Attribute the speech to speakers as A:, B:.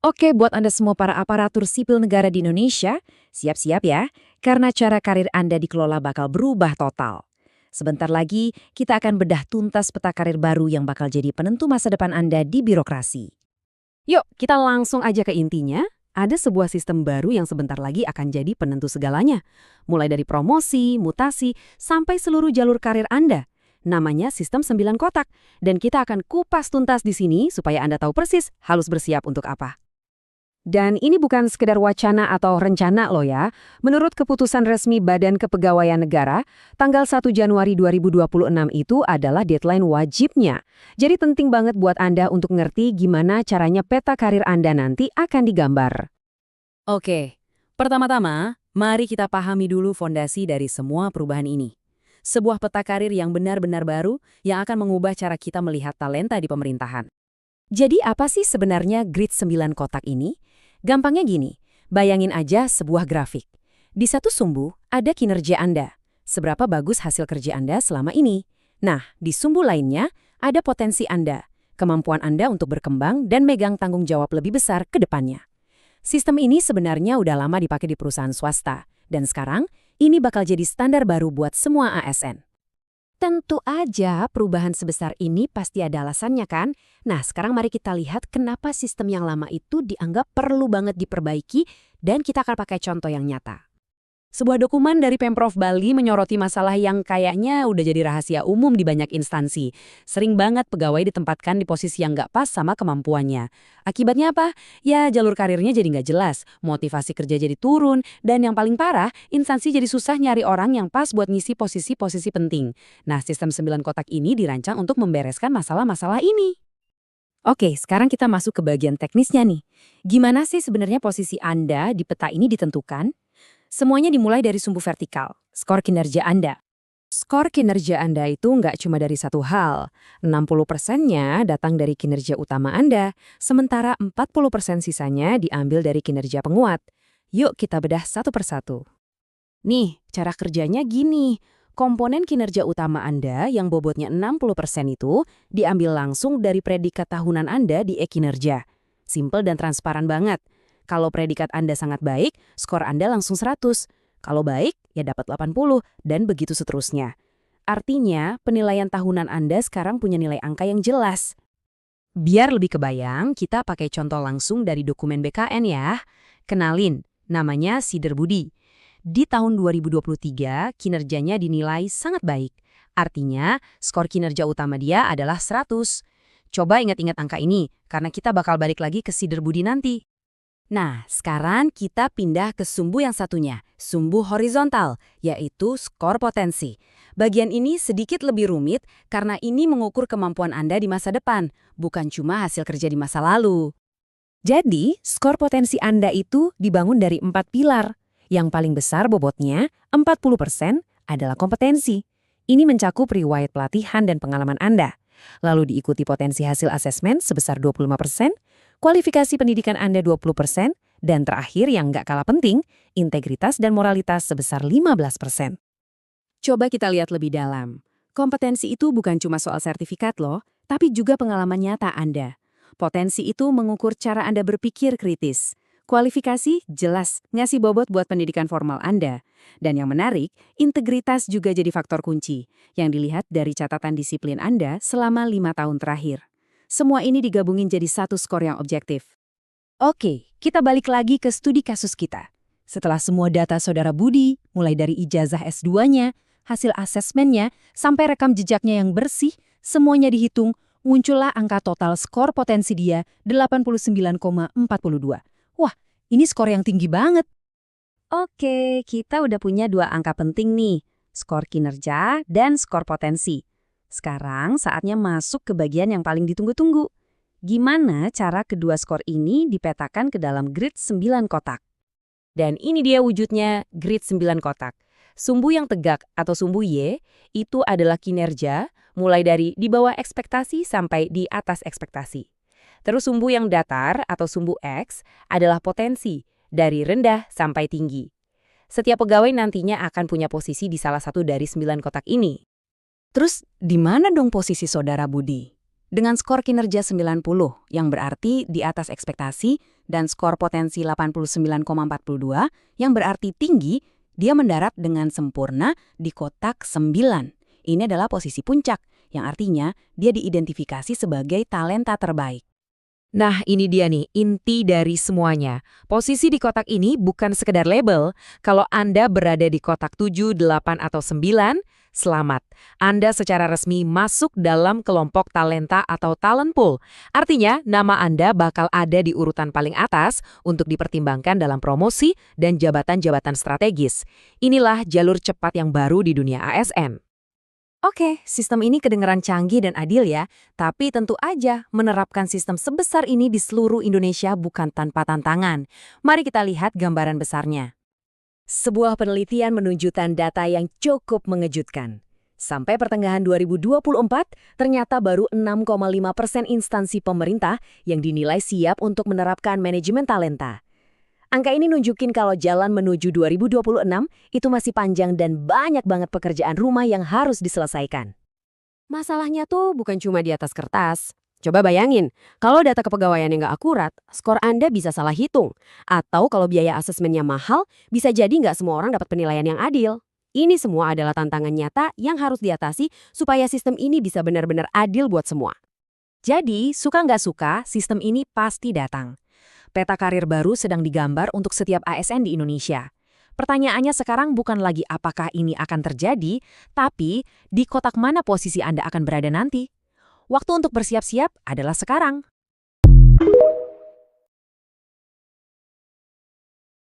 A: Oke, buat Anda semua para aparatur sipil negara di Indonesia, siap-siap ya, karena cara karir Anda dikelola bakal berubah total. Sebentar lagi, kita akan bedah tuntas peta karir baru yang bakal jadi penentu masa depan Anda di birokrasi.
B: Yuk, kita langsung aja ke intinya. Ada sebuah sistem baru yang sebentar lagi akan jadi penentu segalanya. Mulai dari promosi, mutasi, sampai seluruh jalur karir Anda. Namanya sistem 9 kotak. Dan kita akan kupas tuntas di sini supaya Anda tahu persis harus bersiap untuk apa. Dan ini bukan sekedar wacana atau rencana loh ya. Menurut keputusan resmi Badan Kepegawaian Negara, tanggal 1 Januari 2026 itu adalah deadline wajibnya. Jadi penting banget buat Anda untuk ngerti gimana caranya peta karir Anda nanti akan digambar.
A: Oke, pertama-tama, mari kita pahami dulu fondasi dari semua perubahan ini. Sebuah peta karir yang benar-benar baru yang akan mengubah cara kita melihat talenta di pemerintahan. Jadi apa sih sebenarnya grid 9 kotak ini? Gampangnya gini, bayangin aja sebuah grafik. Di satu sumbu ada kinerja Anda, seberapa bagus hasil kerja Anda selama ini. Nah, di sumbu lainnya ada potensi Anda, kemampuan Anda untuk berkembang dan megang tanggung jawab lebih besar ke depannya. Sistem ini sebenarnya udah lama dipakai di perusahaan swasta, dan sekarang ini bakal jadi standar baru buat semua ASN. Tentu aja perubahan sebesar ini pasti ada alasannya kan? Nah, sekarang mari kita lihat kenapa sistem yang lama itu dianggap perlu banget diperbaiki dan kita akan pakai contoh yang nyata. Sebuah dokumen dari Pemprov Bali menyoroti masalah yang kayaknya udah jadi rahasia umum di banyak instansi. Sering banget pegawai ditempatkan di posisi yang nggak pas sama kemampuannya. Akibatnya apa? Ya jalur karirnya jadi nggak jelas, motivasi kerja jadi turun, dan yang paling parah, instansi jadi susah nyari orang yang pas buat ngisi posisi-posisi penting. Nah, sistem 9 kotak ini dirancang untuk membereskan masalah-masalah ini. Oke, sekarang kita masuk ke bagian teknisnya nih. Gimana sih sebenarnya posisi Anda di peta ini ditentukan? Semuanya dimulai dari sumbu vertikal, skor kinerja Anda. Skor kinerja Anda itu nggak cuma dari satu hal. 60%-nya datang dari kinerja utama Anda, sementara 40% sisanya diambil dari kinerja penguat. Yuk kita bedah satu persatu. Nih, cara kerjanya gini. Komponen kinerja utama Anda yang bobotnya 60% itu diambil langsung dari predikat tahunan Anda di e-kinerja. Simpel dan transparan banget. Kalau predikat Anda sangat baik, skor Anda langsung 100. Kalau baik, ya dapat 80, dan begitu seterusnya. Artinya, penilaian tahunan Anda sekarang punya nilai angka yang jelas. Biar lebih kebayang, kita pakai contoh langsung dari dokumen BKN ya. Kenalin, namanya Sider Budi. Di tahun 2023, kinerjanya dinilai sangat baik. Artinya, skor kinerja utama dia adalah 100. Coba ingat-ingat angka ini, karena kita bakal balik lagi ke Sider Budi nanti. Nah, sekarang kita pindah ke sumbu yang satunya, sumbu horizontal, yaitu skor potensi. Bagian ini sedikit lebih rumit karena ini mengukur kemampuan Anda di masa depan, bukan cuma hasil kerja di masa lalu. Jadi, skor potensi Anda itu dibangun dari 4 pilar. Yang paling besar bobotnya, 40% adalah kompetensi. Ini mencakup riwayat pelatihan dan pengalaman Anda. Lalu diikuti potensi hasil asesmen sebesar 25%, kualifikasi pendidikan Anda 20%, dan terakhir yang nggak kalah penting, integritas dan moralitas sebesar 15%. Coba kita lihat lebih dalam. Kompetensi itu bukan cuma soal sertifikat loh, tapi juga pengalaman nyata Anda. Potensi itu mengukur cara Anda berpikir kritis. Kualifikasi jelas ngasih bobot buat pendidikan formal Anda. Dan yang menarik, integritas juga jadi faktor kunci yang dilihat dari catatan disiplin Anda selama 5 tahun terakhir. Semua ini digabungin jadi satu skor yang objektif. Oke, kita balik lagi ke studi kasus kita. Setelah semua data saudara Budi, mulai dari ijazah S2-nya, hasil asesmennya, sampai rekam jejaknya yang bersih, semuanya dihitung, muncullah angka total skor potensi dia 89,42. Wah, ini skor yang tinggi banget. Oke, kita udah punya 2 angka penting nih, skor kinerja dan skor potensi. Sekarang saatnya masuk ke bagian yang paling ditunggu-tunggu. Gimana cara kedua skor ini dipetakan ke dalam grid 9 kotak? Dan ini dia wujudnya grid 9 kotak. Sumbu yang tegak atau sumbu Y itu adalah kinerja, mulai dari di bawah ekspektasi sampai di atas ekspektasi. Terus sumbu yang datar atau sumbu X adalah potensi, dari rendah sampai tinggi. Setiap pegawai nantinya akan punya posisi di salah satu dari 9 kotak ini. Terus, di mana dong posisi saudara Budi? Dengan skor kinerja 90, yang berarti di atas ekspektasi,
B: dan skor potensi 89,42 yang berarti tinggi, dia mendarat dengan sempurna di kotak 9. Ini adalah posisi puncak, yang artinya dia diidentifikasi sebagai talenta terbaik.
A: Nah, ini dia nih, inti dari semuanya. Posisi di kotak ini bukan sekedar label. Kalau Anda berada di kotak 7, 8, atau 9, selamat. Anda secara resmi masuk dalam kelompok talenta atau talent pool. Artinya, nama Anda bakal ada di urutan paling atas untuk dipertimbangkan dalam promosi dan jabatan-jabatan strategis. Inilah jalur cepat yang baru di dunia ASN.
B: Oke, sistem ini kedengeran canggih dan adil ya, tapi tentu aja menerapkan sistem sebesar ini di seluruh Indonesia bukan tanpa tantangan. Mari kita lihat gambaran besarnya.
A: Sebuah penelitian menunjukkan data yang cukup mengejutkan. Sampai pertengahan 2024, ternyata baru 6,5% instansi pemerintah yang dinilai siap untuk menerapkan manajemen talenta. Angka ini nunjukin kalau jalan menuju 2026 itu masih panjang dan banyak banget pekerjaan rumah yang harus diselesaikan.
B: Masalahnya tuh bukan cuma di atas kertas. Coba bayangin, kalau data kepegawaian yang nggak akurat, skor Anda bisa salah hitung. Atau kalau biaya asesmennya mahal, bisa jadi nggak semua orang dapat penilaian yang adil. Ini semua adalah tantangan nyata yang harus diatasi supaya sistem ini bisa benar-benar adil buat semua.
A: Jadi, suka nggak suka, sistem ini pasti datang. Peta karir baru sedang digambar untuk setiap ASN di Indonesia. Pertanyaannya sekarang bukan lagi apakah ini akan terjadi, tapi di kotak mana posisi Anda akan berada nanti. Waktu untuk bersiap-siap adalah sekarang.